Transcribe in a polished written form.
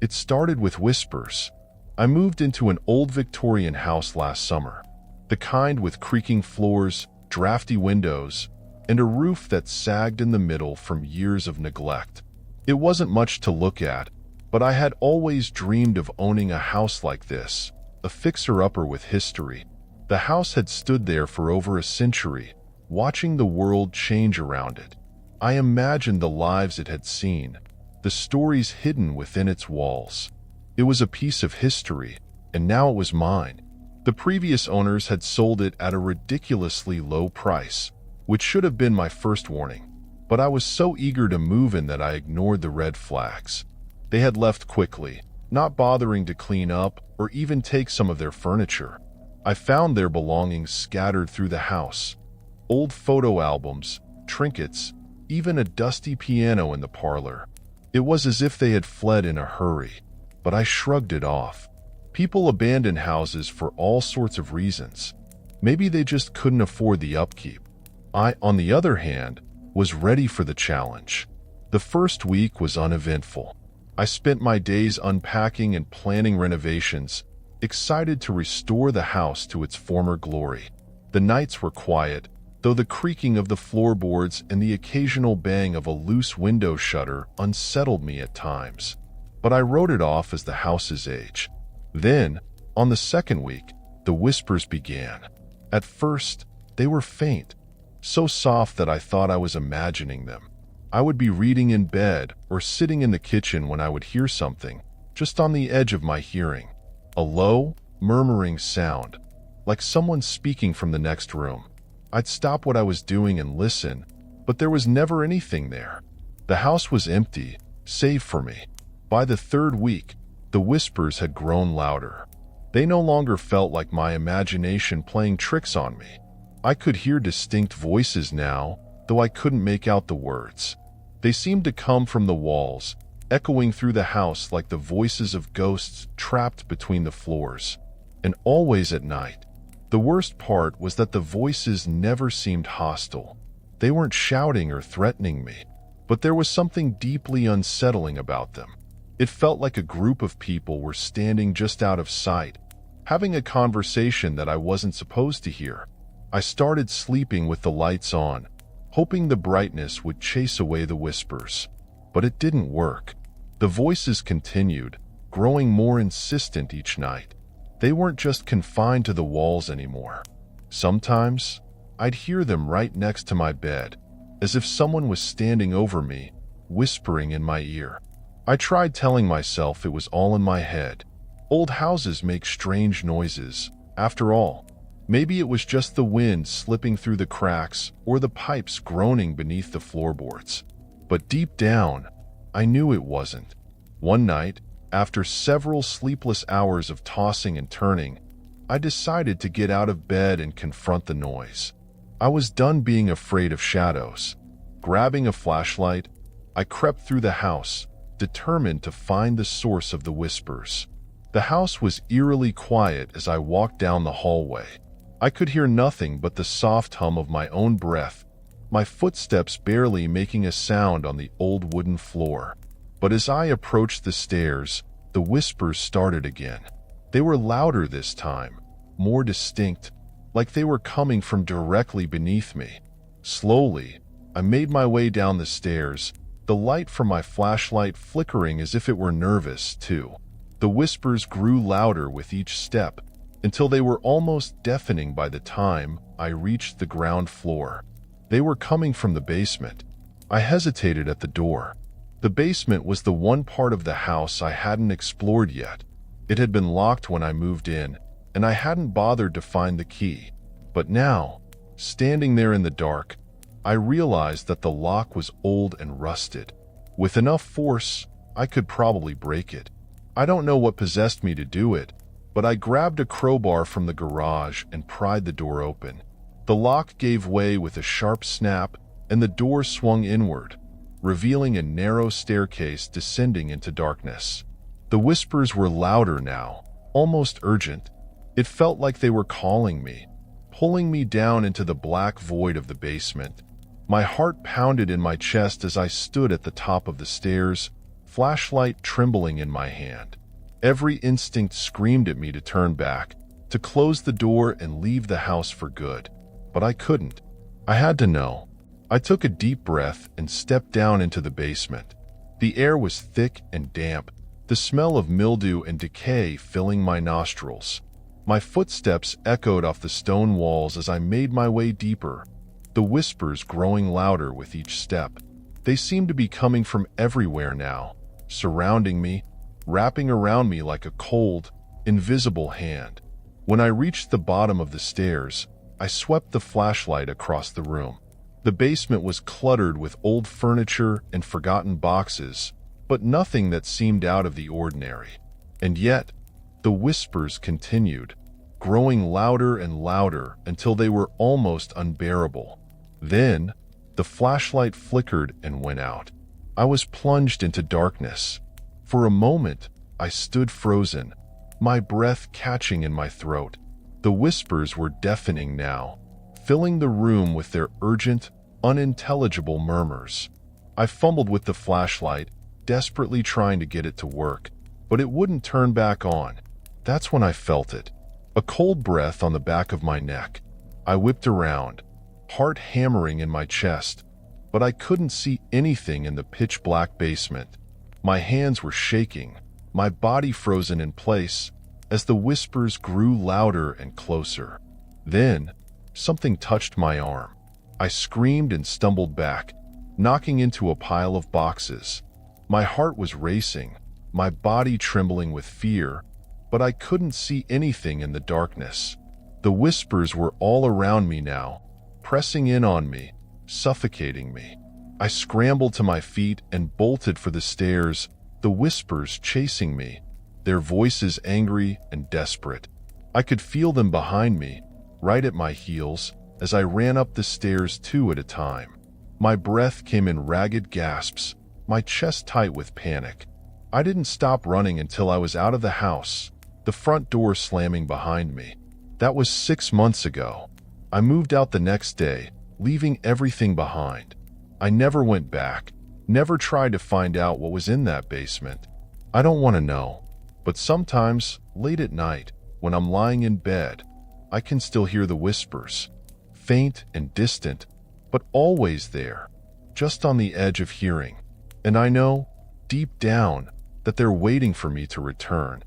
It started with whispers. I moved into an old Victorian house last summer, the kind with creaking floors, drafty windows, and a roof that sagged in the middle from years of neglect. It wasn't much to look at, but I had always dreamed of owning a house like this, a fixer-upper with history. The house had stood there for over a century, watching the world change around it. I imagined the lives it had seen, the stories hidden within its walls. It was a piece of history, and now it was mine. The previous owners had sold it at a ridiculously low price, which should have been my first warning. But I was so eager to move in that I ignored the red flags. They had left quickly, not bothering to clean up or even take some of their furniture. I found their belongings scattered through the house. Old photo albums, trinkets, even a dusty piano in the parlor. It was as if they had fled in a hurry, but I shrugged it off. People abandon houses for all sorts of reasons. Maybe they just couldn't afford the upkeep. I, on the other hand, was ready for the challenge. The first week was uneventful. I spent my days unpacking and planning renovations, excited to restore the house to its former glory. The nights were quiet, though the creaking of the floorboards and the occasional bang of a loose window shutter unsettled me at times. But I wrote it off as the house's age. Then, on the second week, the whispers began. At first, they were faint, so soft that I thought I was imagining them. I would be reading in bed or sitting in the kitchen when I would hear something, just on the edge of my hearing. A low, murmuring sound, like someone speaking from the next room. I'd stop what I was doing and listen, but there was never anything there. The house was empty, save for me. By the third week, the whispers had grown louder. They no longer felt like my imagination playing tricks on me. I could hear distinct voices now, though I couldn't make out the words. They seemed to come from the walls, echoing through the house like the voices of ghosts trapped between the floors. And always at night. The worst part was that the voices never seemed hostile. They weren't shouting or threatening me, but there was something deeply unsettling about them. It felt like a group of people were standing just out of sight, having a conversation that I wasn't supposed to hear. I started sleeping with the lights on, hoping the brightness would chase away the whispers. But it didn't work. The voices continued, growing more insistent each night. They weren't just confined to the walls anymore. Sometimes, I'd hear them right next to my bed, as if someone was standing over me, whispering in my ear. I tried telling myself it was all in my head. Old houses make strange noises, after all. Maybe it was just the wind slipping through the cracks or the pipes groaning beneath the floorboards. But deep down, I knew it wasn't. One night, after several sleepless hours of tossing and turning, I decided to get out of bed and confront the noise. I was done being afraid of shadows. Grabbing a flashlight, I crept through the house, determined to find the source of the whispers. The house was eerily quiet as I walked down the hallway. I could hear nothing but the soft hum of my own breath, my footsteps barely making a sound on the old wooden floor. But as I approached the stairs, the whispers started again. They were louder this time, more distinct, like they were coming from directly beneath me. Slowly, I made my way down the stairs, the light from my flashlight flickering as if it were nervous, too. The whispers grew louder with each step, until they were almost deafening by the time I reached the ground floor. They were coming from the basement. I hesitated at the door. The basement was the one part of the house I hadn't explored yet. It had been locked when I moved in, and I hadn't bothered to find the key. But now, standing there in the dark, I realized that the lock was old and rusted. With enough force, I could probably break it. I don't know what possessed me to do it, but I grabbed a crowbar from the garage and pried the door open. The lock gave way with a sharp snap, and the door swung inward, revealing a narrow staircase descending into darkness. The whispers were louder now, almost urgent. It felt like they were calling me, pulling me down into the black void of the basement. My heart pounded in my chest as I stood at the top of the stairs, flashlight trembling in my hand. Every instinct screamed at me to turn back, to close the door and leave the house for good. But I couldn't. I had to know. I took a deep breath and stepped down into the basement. The air was thick and damp, the smell of mildew and decay filling my nostrils. My footsteps echoed off the stone walls as I made my way deeper, the whispers growing louder with each step. They seemed to be coming from everywhere now, surrounding me, wrapping around me like a cold, invisible hand. When I reached the bottom of the stairs, I swept the flashlight across the room. The basement was cluttered with old furniture and forgotten boxes, but nothing that seemed out of the ordinary. And yet, the whispers continued, growing louder and louder until they were almost unbearable. Then, the flashlight flickered and went out. I was plunged into darkness. For a moment, I stood frozen, my breath catching in my throat. The whispers were deafening now, filling the room with their urgent, unintelligible murmurs. I fumbled with the flashlight, desperately trying to get it to work, but it wouldn't turn back on. That's when I felt it. A cold breath on the back of my neck. I whipped around, heart hammering in my chest, but I couldn't see anything in the pitch-black basement. My hands were shaking, my body frozen in place, as the whispers grew louder and closer. Then, something touched my arm. I screamed and stumbled back, knocking into a pile of boxes. My heart was racing, my body trembling with fear, but I couldn't see anything in the darkness. The whispers were all around me now, pressing in on me, suffocating me. I scrambled to my feet and bolted for the stairs, the whispers chasing me, their voices angry and desperate. I could feel them behind me, right at my heels, as I ran up the stairs 2 at a time. My breath came in ragged gasps, my chest tight with panic. I didn't stop running until I was out of the house, the front door slamming behind me. That was 6 months ago. I moved out the next day, leaving everything behind. I never went back, never tried to find out what was in that basement. I don't want to know, but sometimes, late at night, when I'm lying in bed, I can still hear the whispers, faint and distant, but always there, just on the edge of hearing. And I know, deep down, that they're waiting for me to return.